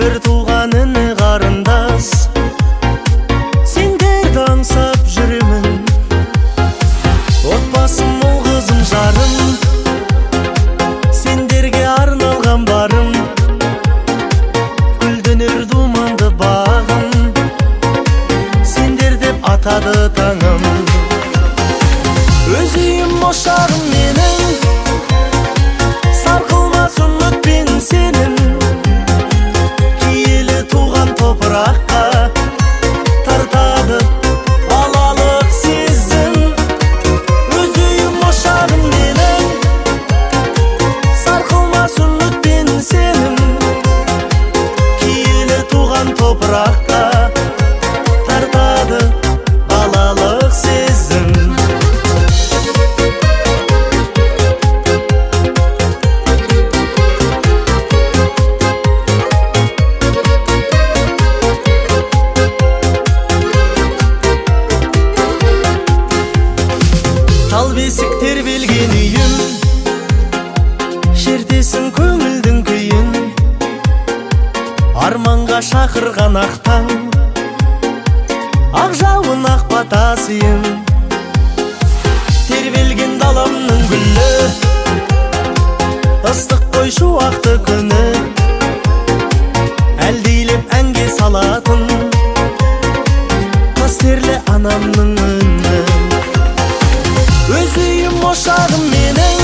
бір туған іні қарындас, сендерді аңсап жүремін. Отбасым ол қызым жарым, сендерге арналған барым. Гүлденер думанды бағым, сендер деп атады таңым. Өз үйім ошағым менің, сарқылмас үмітпен сенің. Киелі туған топыраққа тартады балалық сезім. Өз үйім ошағым менің, сарқылмас үмітпен сенің. Киелі туған топыраққа тартады балалық сезім. Тал бесік тербелген үйім, шертесің көңілдің күйін. Арманға шақырған ақтаң, ақ жауын ақ батасыйын. Тербелген даламның гүлі, ыстық қой шуақты күні. Әлдейлеп әнге салатын қастерлі анамның үні. Өз үйім ошағым менің,